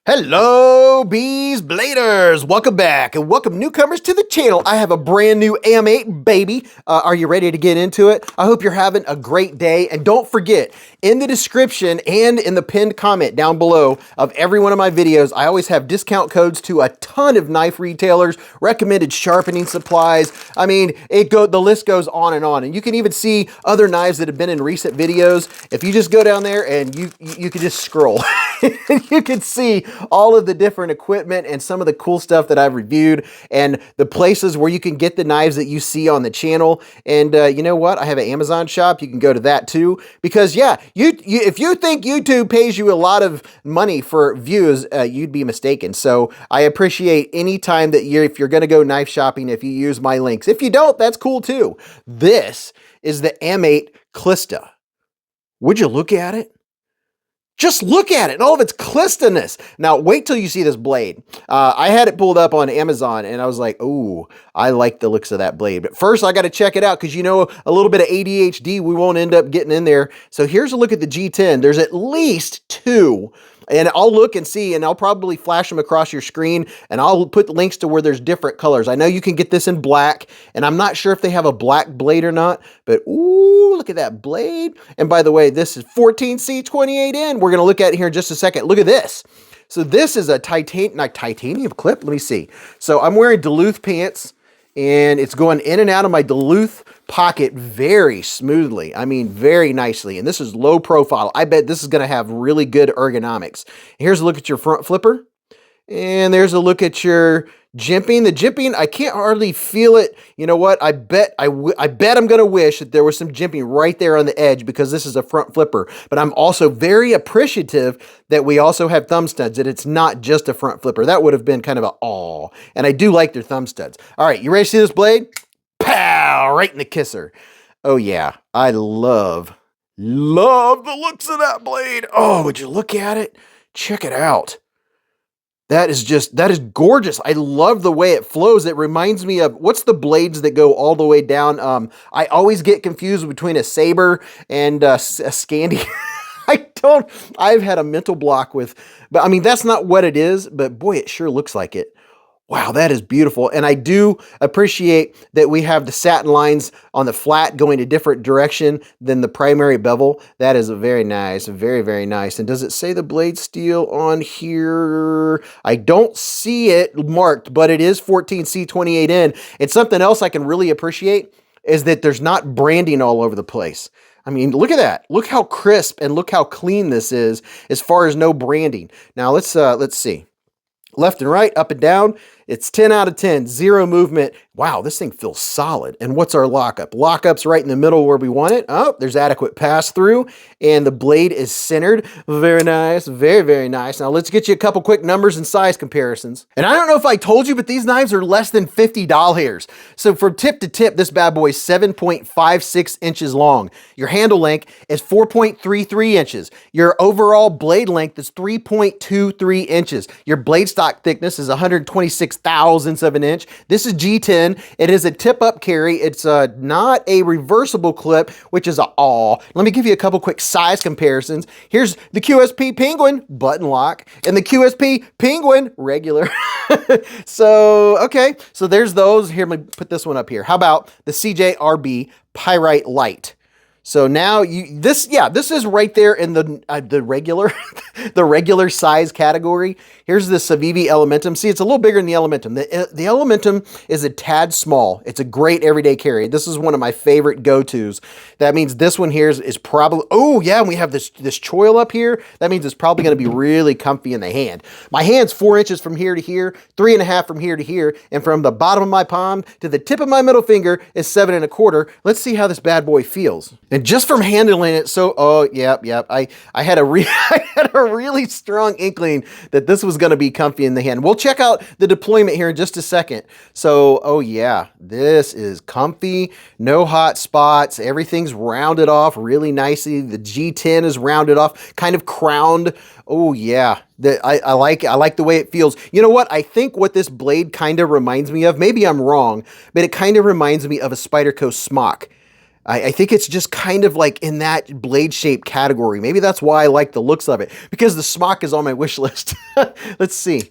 Hello, Beez Bladers! Welcome back and welcome newcomers to the channel. I have a brand new AMEIGHT baby. Are you ready to get into it? I hope you're having a great day. And don't forget, in the description and in the pinned comment down below of every one of my videos, I always have discount codes to a ton of knife retailers, recommended sharpening supplies. I mean, the list goes on. And you can even see other knives that have been in recent videos. If you just go down there and you can just scroll, you can see all of the different equipment and some of the cool stuff that I've reviewed and the places where you can get the knives that you see on the channel. And you know what? I have an Amazon shop. You can go to that too. Because yeah, if you think YouTube pays you a lot of money for views, you'd be mistaken. So I appreciate any time that if you're going to go knife shopping, if you use my links. If you don't, that's cool too. This is the AMEIGHT Klysta. Would you look at it? Just look at it and all of its Klysta-ness. Now, wait till you see this blade. I had it pulled up on Amazon and I was like, ooh, I like the looks of that blade. But first, I got to check it out because, you know, a little bit of ADHD, we won't end up getting in there. So here's a look at the G10. There's at least two. And I'll look and see, and I'll probably flash them across your screen, and I'll put links to where there's different colors. I know you can get this in black, and I'm not sure if they have a black blade or not, but ooh, look at that blade. And by the way, this is 14C28N. We're going to look at it here in just a second. Look at this. So this is a titanium clip. Let me see. So I'm wearing Duluth pants, and it's going in and out of my Duluth pocket very smoothly. I mean, very nicely. And this is low profile. I bet this is going to have really good ergonomics. Here's a look at your front flipper. And there's a look at your jimping. The jimping, I can't hardly feel it. You know what? I bet I'm going to wish that there was some jimping right there on the edge because this is a front flipper. But I'm also very appreciative that we also have thumb studs, that it's not just a front flipper. That would have been kind of a aw. And I do like their thumb studs. All right, you ready to see this blade? Pow! Right in the kisser. Oh yeah, I love the looks of that blade. Oh, would you look at it? Check it out. That is gorgeous. I love the way it flows. It reminds me of, what's the blades that go all the way down? I always get confused between a saber and a Scandi. I've had a mental block with, but I mean, that's not what it is, but boy, it sure looks like it. Wow, that is beautiful. And I do appreciate that we have the satin lines on the flat going a different direction than the primary bevel. That is very nice, very, very nice. And does it say the blade steel on here? I don't see it marked, but it is 14C28N. And something else I can really appreciate is that there's not branding all over the place. I mean, look at that. Look how crisp and look how clean this is as far as no branding. Now let's see. Left and right, up and down, it's 10 out of 10, zero movement. Wow, this thing feels solid. And what's our lockup? Lockup's right in the middle where we want it. Oh, there's adequate pass through, and the blade is centered. Very nice, very, very nice. Now let's get you a couple quick numbers and size comparisons. And I don't know if I told you, but these knives are less than $50. So from tip to tip, this bad boy is 7.56 inches long. Your handle length is 4.33 inches. Your overall blade length is 3.23 inches. Your blade stock thickness is 126 thousandths of an inch. This is G10. It is a tip-up carry. It's not a reversible clip, which is a aw. Let me give you a couple quick size comparisons. Here's the QSP Penguin button lock and the QSP Penguin regular. So, okay. So there's those. Here, let me put this one up here. How about the CJRB Pyrite Light? So now this is right there in the regular, the regular size category. Here's the Civivi Elementum. See, it's a little bigger than the Elementum. The Elementum is a tad small. It's a great everyday carry. This is one of my favorite go-tos. That means this one here is probably, oh yeah, and we have this choil up here. That means it's probably going to be really comfy in the hand. My hand's 4 inches from here to here, 3.5 from here to here, and from the bottom of my palm to the tip of my middle finger is 7.25. Let's see how this bad boy feels. And just from handling it, so, oh, yep. I had a really strong inkling that this was going to be comfy in the hand. We'll check out the deployment here in just a second. So, oh yeah, this is comfy, no hot spots. Everything's rounded off really nicely. The G10 is rounded off, kind of crowned. Oh yeah, I like the way it feels. You know what? I think what this blade kind of reminds me of, maybe I'm wrong, but it kind of reminds me of a Spyderco smock. I think it's just kind of like in that blade shape category. Maybe that's why I like the looks of it, because the smock is on my wish list. Let's see.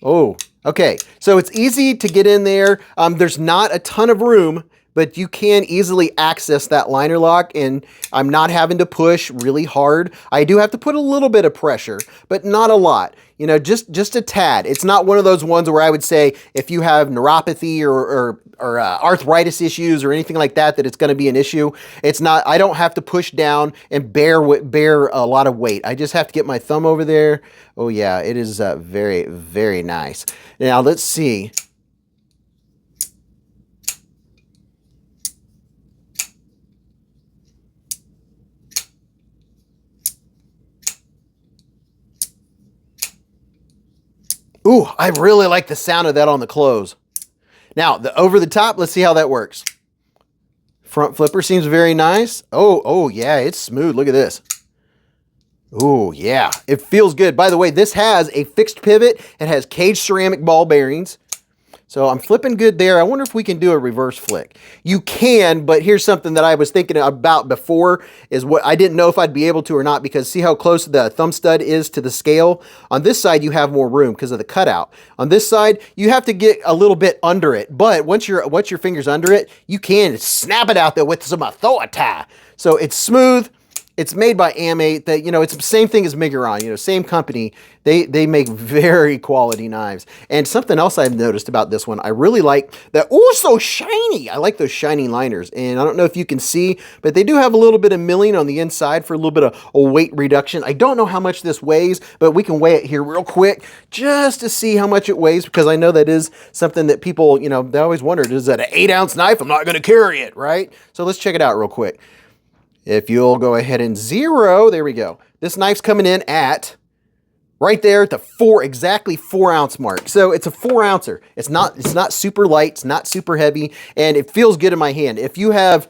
Oh, okay. So it's easy to get in there. There's not a ton of room, but you can easily access that liner lock, and I'm not having to push really hard. I do have to put a little bit of pressure, but not a lot. You know, just a tad. It's not one of those ones where I would say if you have neuropathy or arthritis issues or anything like that, that it's going to be an issue. It's not. I don't have to push down and bear a lot of weight. I just have to get my thumb over there. Oh yeah, it is very, very nice. Now let's see. Ooh, I really like the sound of that on the close. Now, the over the top, let's see how that works. Front flipper seems very nice. Oh yeah, it's smooth. Look at this. Oh yeah, it feels good. By the way, this has a fixed pivot. It has caged ceramic ball bearings. So I'm flipping good there. I wonder if we can do a reverse flick. You can, but here's something that I was thinking about before, is what I didn't know if I'd be able to or not, because see how close the thumb stud is to the scale? On this side, you have more room because of the cutout. On this side, you have to get a little bit under it, but once your finger's under it, you can snap it out there with some authority. So it's smooth. It's made by AMEIGHT. That, you know, it's the same thing as Miguron, you know, same company. They make very quality knives. And something else I've noticed about this one, I really like that. Oh, so shiny. I like those shiny liners. And I don't know if you can see, but they do have a little bit of milling on the inside for a little bit of a weight reduction. I don't know how much this weighs, but we can weigh it here real quick just to see how much it weighs, because I know that is something that people, you know, they always wondered, is that an 8-ounce knife? I'm not going to carry it, right? So let's check it out real quick. If you'll go ahead and zero, there we go. This knife's coming in at right there at the exactly 4 ounce mark. So it's a 4 ouncer. It's not super light, it's not super heavy, and it feels good in my hand. If you have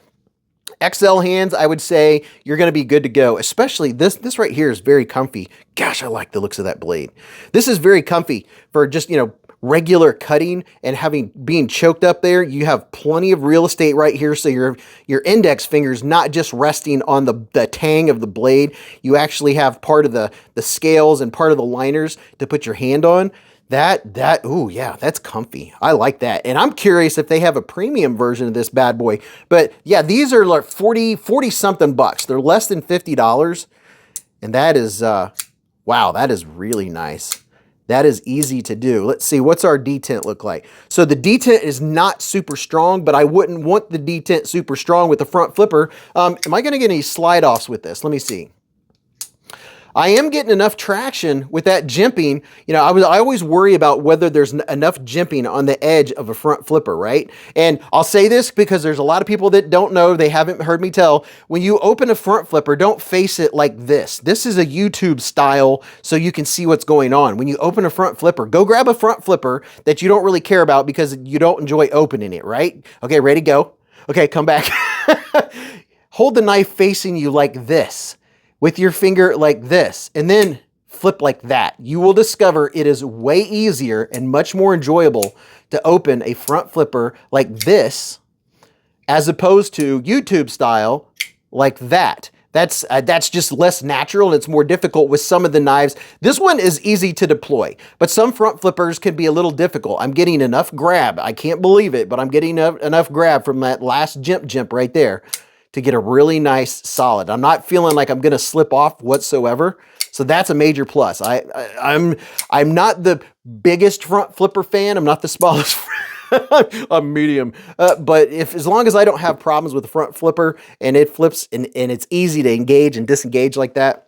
XL hands, I would say you're going to be good to go. Especially this right here is very comfy. Gosh, I like the looks of that blade. This is very comfy for just, you know, regular cutting and being choked up there. You have plenty of real estate right here, so your index finger's not just resting on the tang of the blade. You have part of the scales and part of the liners to put your hand on. Ooh, yeah, that's comfy. I like that. And I'm curious if they have a premium version of this bad boy. But yeah, these are like 40 something bucks. They're less than $50. And that is, wow, that is really nice. That is easy to do. Let's see, what's our detent look like? So the detent is not super strong, but I wouldn't want the detent super strong with the front flipper. Am I gonna get any slide offs with this? Let me see. I am getting enough traction with that jimping. You know, I always worry about whether there's enough jimping on the edge of a front flipper, right? And I'll say this because there's a lot of people that don't know, they haven't heard me tell. When you open a front flipper, don't face it like this. This is a YouTube style, so you can see what's going on. When you open a front flipper, go grab a front flipper that you don't really care about because you don't enjoy opening it, right? Okay, ready, go. Okay, come back. Hold the knife facing you like this, with your finger like this, and then flip like that. You will discover it is way easier and much more enjoyable to open a front flipper like this as opposed to YouTube style like that. That's just less natural, and it's more difficult with some of the knives. This one is easy to deploy, but some front flippers can be a little difficult. I'm getting enough grab. I can't believe it, but I'm getting enough grab from that last jimp right there to get a really nice solid. I'm not feeling like I'm gonna slip off whatsoever. So that's a major plus. I'm not the biggest front flipper fan. I'm not the smallest. I'm medium. But as long as I don't have problems with the front flipper and it flips and it's easy to engage and disengage like that,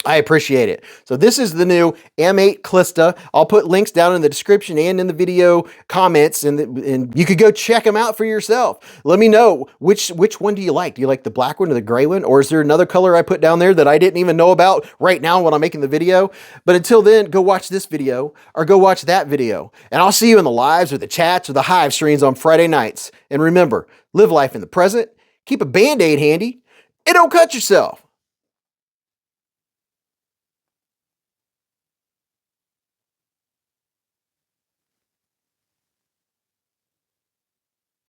I appreciate it. So this is the new AMEIGHT Klysta. I'll put links down in the description and in the video comments, and you could go check them out for yourself. Let me know which one do you like? Do you like the black one or the gray one? Or is there another color I put down there that I didn't even know about right now when I'm making the video? But until then, go watch this video or go watch that video. And I'll see you in the lives or the chats or the hive streams on Friday nights. And remember, live life in the present, keep a Band-Aid handy, and don't cut yourself.